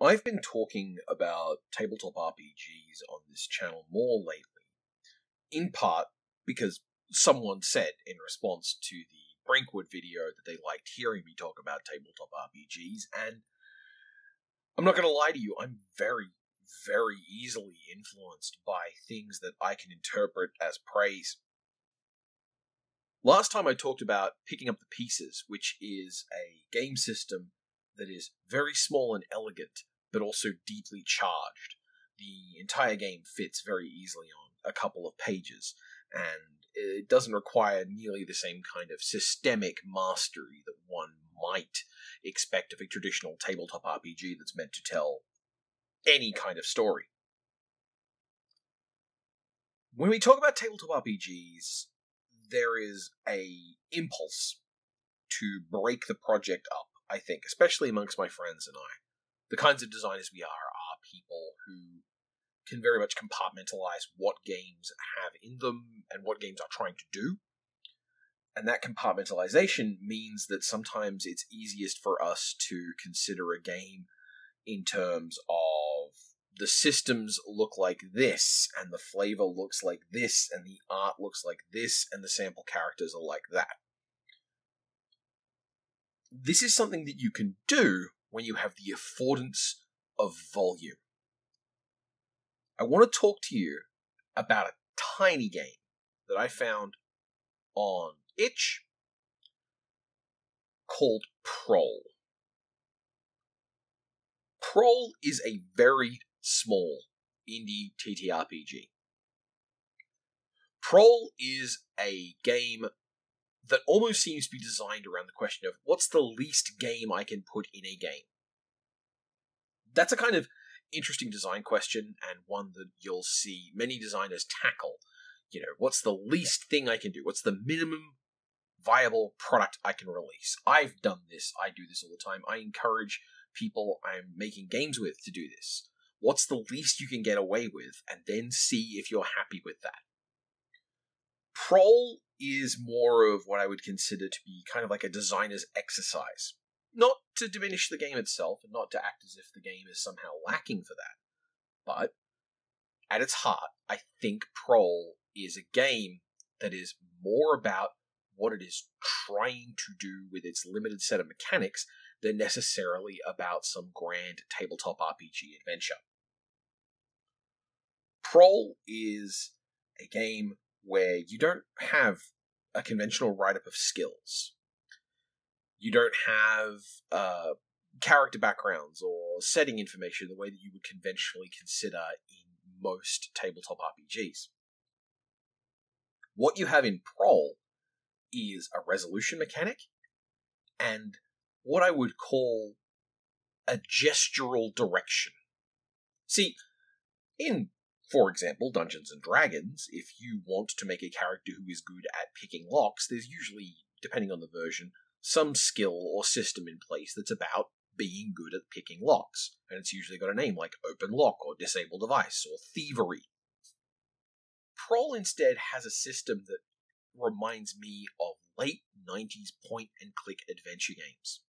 I've been talking about tabletop RPGs on this channel more lately, in part because someone said in response to the Brinkwood video that they liked hearing me talk about tabletop RPGs, and I'm not going to lie to you, I'm very, very easily influenced by things that I can interpret as praise. Last time I talked about Picking Up the Pieces, which is a game system that is very small and elegant, but also deeply charged. The entire game fits very easily on a couple of pages, and it doesn't require nearly the same kind of systemic mastery that one might expect of a traditional tabletop RPG that's meant to tell any kind of story. When we talk about tabletop RPGs, there is a impulse to break the project up, I think, especially amongst my friends and I. The kinds of designers we are people who can very much compartmentalize what games have in them and what games are trying to do. And that compartmentalization means that sometimes it's easiest for us to consider a game in terms of the systems look like this, and the flavor looks like this, and the art looks like this, and the sample characters are like that. This is something that you can do when you have the affordance of volume. I want to talk to you about a tiny game that I found on itch called Prole. Prole is a very small indie TTRPG. Prole is a game that almost seems to be designed around the question of what's the least game I can put in a game. That's a kind of interesting design question, and one that you'll see many designers tackle. What's the least thing I can do? What's the minimum viable product I can release? I've done this. I do this all the time. I encourage people I'm making games with to do this. What's the least you can get away with, and then see if you're happy with that. Prole is more of what I would consider to be kind of like a designer's exercise. Not to diminish the game itself, and not to act as if the game is somehow lacking for that. But, at its heart, I think Prole is a game that is more about what it is trying to do with its limited set of mechanics than necessarily about some grand tabletop RPG adventure. Prole is a game where you don't have a conventional write-up of skills. You don't have character backgrounds or setting information the way that you would conventionally consider in most tabletop RPGs. What you have in Prole is a resolution mechanic and what I would call a gestural direction. See, in, for example, Dungeons & Dragons, if you want to make a character who is good at picking locks, there's usually, depending on the version, some skill or system in place that's about being good at picking locks, and it's usually got a name like Open Lock or Disable Device or Thievery. Prole instead has a system that reminds me of late 90s point-and-click adventure games.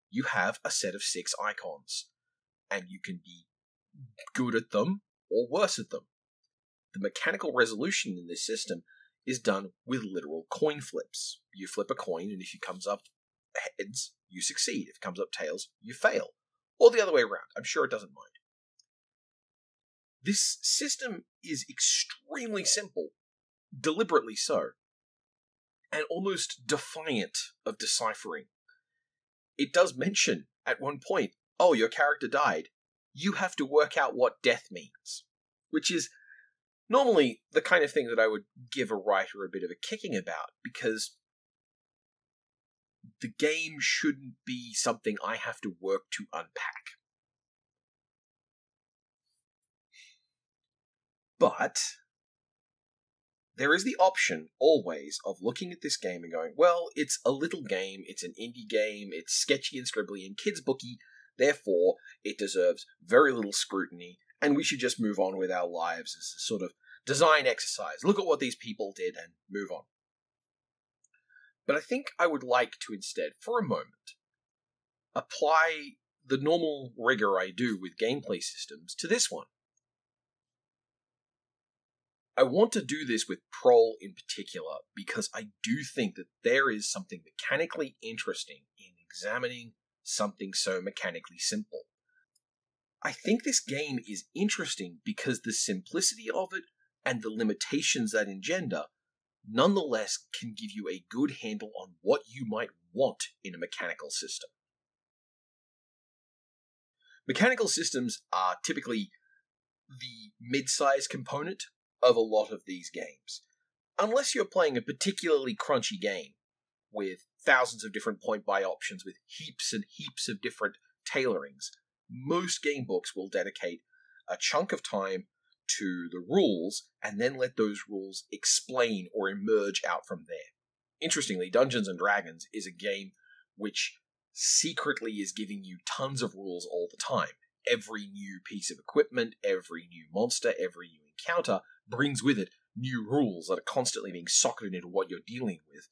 You have a set of 6 icons, and you can be good at them or worse at them. The mechanical resolution in this system is done with literal coin flips. You flip a coin, and if it comes up heads, you succeed. If it comes up tails, you fail. Or the other way around. I'm sure it doesn't mind. This system is extremely simple, deliberately so, and almost defiant of deciphering. It does mention, at one point, oh, your character died. You have to work out what death means. Which is normally the kind of thing that I would give a writer a bit of a kicking about, because the game shouldn't be something I have to work to unpack. But there is the option, always, of looking at this game and going, well, it's a little game, it's an indie game, it's sketchy and scribbly and kids' booky, therefore it deserves very little scrutiny, and we should just move on with our lives as a sort of design exercise. Look at what these people did and move on. But I think I would like to instead, for a moment, apply the normal rigor I do with gameplay systems to this one. I want to do this with Prole in particular because I do think that there is something mechanically interesting in examining something so mechanically simple. I think this game is interesting because the simplicity of it and the limitations that engender nonetheless can give you a good handle on what you might want in a mechanical system. Mechanical systems are typically the mid-size component of a lot of these games. Unless you're playing a particularly crunchy game with thousands of different point buy options with heaps and heaps of different tailorings, most game books will dedicate a chunk of time to the rules and then let those rules explain or emerge out from there. Interestingly, Dungeons & Dragons is a game which secretly is giving you tons of rules all the time. Every new piece of equipment, every new monster, every new encounter brings with it new rules that are constantly being socketed into what you're dealing with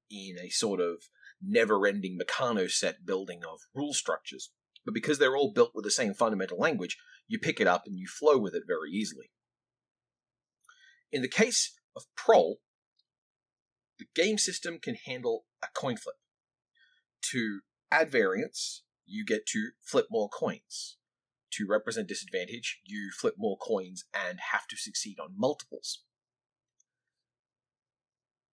in a sort of never-ending Meccano set building of rule structures. But because they're all built with the same fundamental language, you pick it up and you flow with it very easily. In the case of Prole, the game system can handle a coin flip. To add variance, you get to flip more coins. To represent disadvantage, you flip more coins and have to succeed on multiples.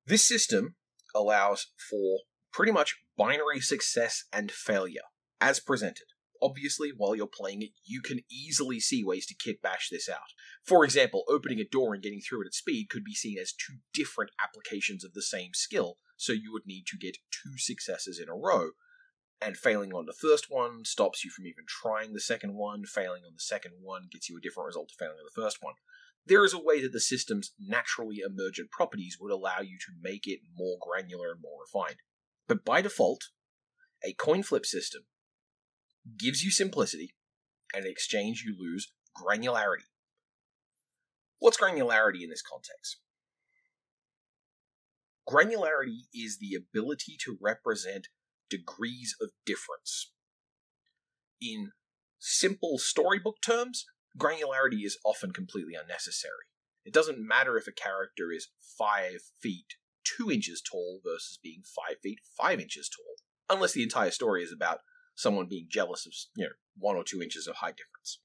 This system allows for pretty much binary success and failure, as presented. Obviously, while you're playing it, you can easily see ways to kit bash this out. For example, opening a door and getting through it at speed could be seen as two different applications of the same skill, so you would need to get 2 successes in a row, and failing on the first one stops you from even trying the second one, failing on the second one gets you a different result to failing on the first one. There is a way that the system's naturally emergent properties would allow you to make it more granular and more refined. But by default, a coin flip system gives you simplicity, and in exchange you lose granularity. What's granularity in this context? Granularity is the ability to represent degrees of difference. In simple storybook terms, granularity is often completely unnecessary. It doesn't matter if a character is 5 feet 2 inches tall versus being 5 feet 5 inches tall, unless the entire story is about someone being jealous of 1 or 2 inches of height difference.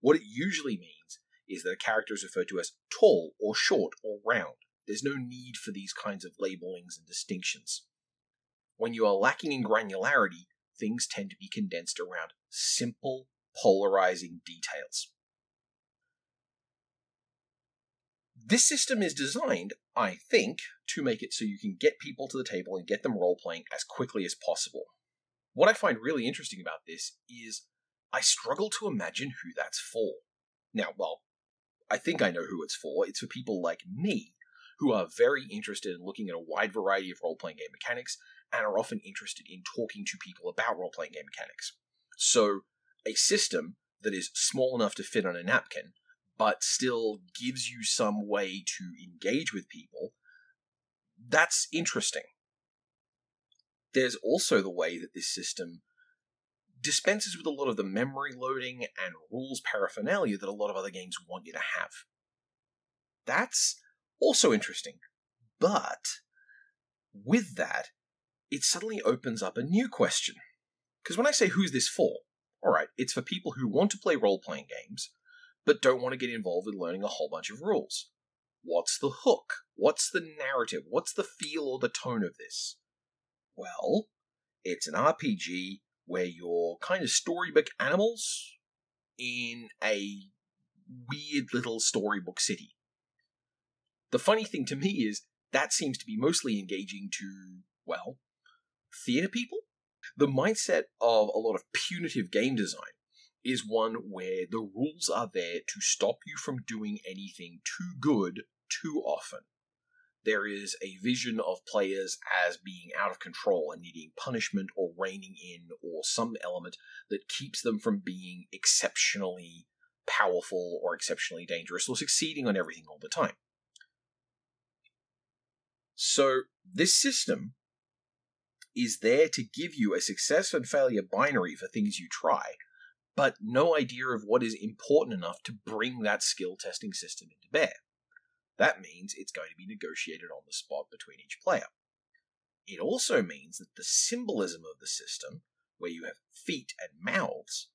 What it usually means is that a character is referred to as tall or short or round. There's no need for these kinds of labelings and distinctions. When you are lacking in granularity, things tend to be condensed around simple, polarizing details. This system is designed, I think, to make it so you can get people to the table and get them role-playing as quickly as possible. What I find really interesting about this is I struggle to imagine who that's for. Now, well, I think I know who it's for. It's for people like me, who are very interested in looking at a wide variety of role-playing game mechanics and are often interested in talking to people about role-playing game mechanics. So, a system that is small enough to fit on a napkin, but still gives you some way to engage with people, that's interesting. There's also the way that this system dispenses with a lot of the memory loading and rules paraphernalia that a lot of other games want you to have. That's also interesting, but with that, it suddenly opens up a new question. Because when I say who's this for, alright, it's for people who want to play role-playing games, but don't want to get involved with learning a whole bunch of rules. What's the hook? What's the narrative? What's the feel or the tone of this? Well, it's an RPG where you're kind of storybook animals in a weird little storybook city. The funny thing to me is that seems to be mostly engaging to, well, theater people? The mindset of a lot of punitive game design is one where the rules are there to stop you from doing anything too good too often. There is a vision of players as being out of control and needing punishment or reining in or some element that keeps them from being exceptionally powerful or exceptionally dangerous or succeeding on everything all the time. So this system is there to give you a success and failure binary for things you try, but no idea of what is important enough to bring that skill testing system into bear. That means it's going to be negotiated on the spot between each player. It also means that the symbolism of the system, where you have feet and mouths,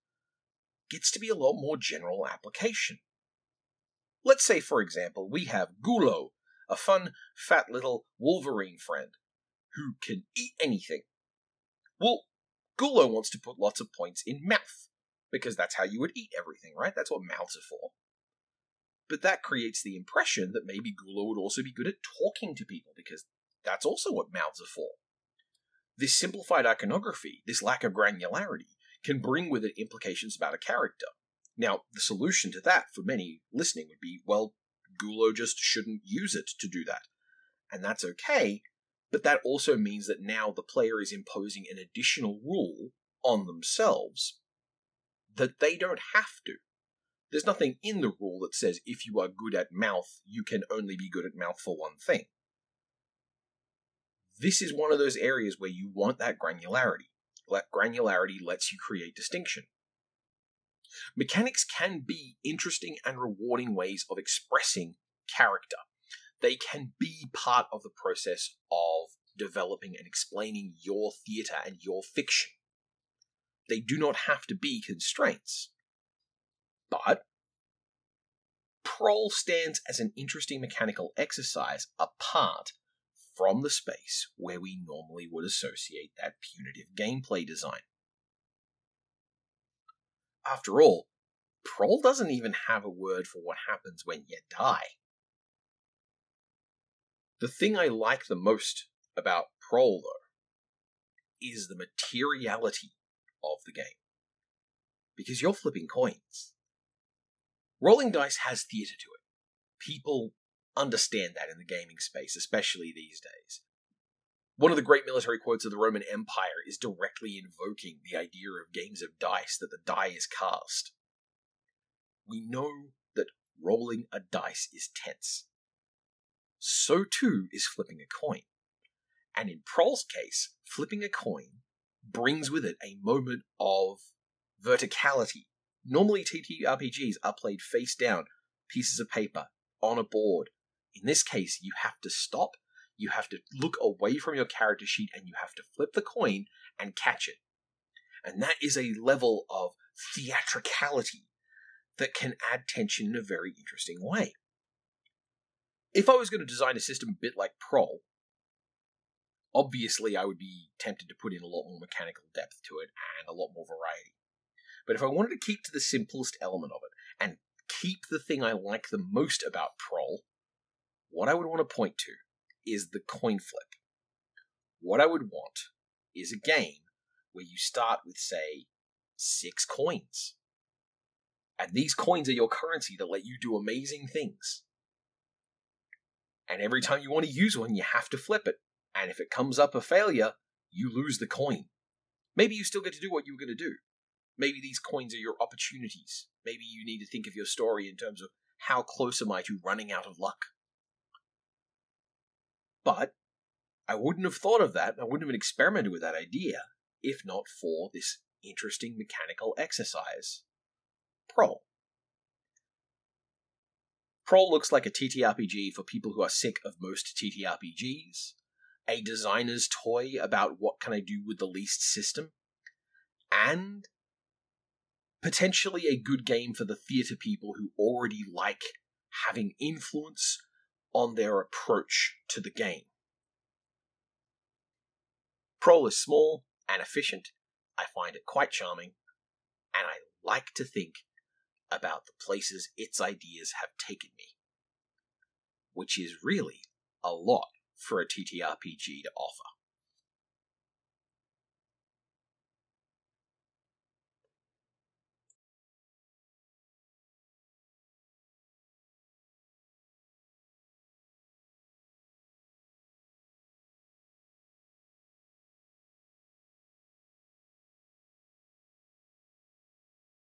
gets to be a lot more general application. Let's say, for example, we have Gulo, a fun, fat little Wolverine friend who can eat anything. Well, Gulo wants to put lots of points in mouth, because that's how you would eat everything, right? That's what mouths are for. But that creates the impression that maybe Gulo would also be good at talking to people, because that's also what mouths are for. This simplified iconography, this lack of granularity, can bring with it implications about a character. Now, the solution to that for many listening would be, well, Gulo just shouldn't use it to do that. And that's okay, but that also means that now the player is imposing an additional rule on themselves that they don't have to. There's nothing in the rule that says if you are good at mouth, you can only be good at mouth for one thing. This is one of those areas where you want that granularity. Granularity lets you create distinction. Mechanics can be interesting and rewarding ways of expressing character. They can be part of the process of developing and explaining your theatre and your fiction. They do not have to be constraints. But Prole stands as an interesting mechanical exercise apart from the space where we normally would associate that punitive gameplay design. After all, Prole doesn't even have a word for what happens when you die. The thing I like the most about Prole, though, is the materiality of the game. Because you're flipping coins. Rolling dice has theatre to it. People understand that in the gaming space, especially these days. One of the great military quotes of the Roman Empire is directly invoking the idea of games of dice, that the die is cast. We know that rolling a dice is tense. So too is flipping a coin. And in Prole's case, flipping a coin brings with it a moment of verticality. Normally TTRPGs are played face down, pieces of paper, on a board. In this case, you have to stop, you have to look away from your character sheet, and you have to flip the coin and catch it. And that is a level of theatricality that can add tension in a very interesting way. If I was going to design a system a bit like Prole, obviously I would be tempted to put in a lot more mechanical depth to it and a lot more variety. But if I wanted to keep to the simplest element of it, and keep the thing I like the most about Prole, what I would want to point to is the coin flip. What I would want is a game where you start with, say, 6 coins. And these coins are your currency that let you do amazing things. And every time you want to use one, you have to flip it. And if it comes up a failure, you lose the coin. Maybe you still get to do what you were going to do. Maybe these coins are your opportunities. Maybe you need to think of your story in terms of how close am I to running out of luck. But I wouldn't have thought of that, I wouldn't have experimented with that idea, if not for this interesting mechanical exercise, Prole. Prole looks like a TTRPG for people who are sick of most TTRPGs, a designer's toy about what can I do with the least system, and potentially a good game for the theatre people who already like having influence on their approach to the game. Prole is small and efficient. I find it quite charming, and I like to think about the places its ideas have taken me, which is really a lot for a TTRPG to offer.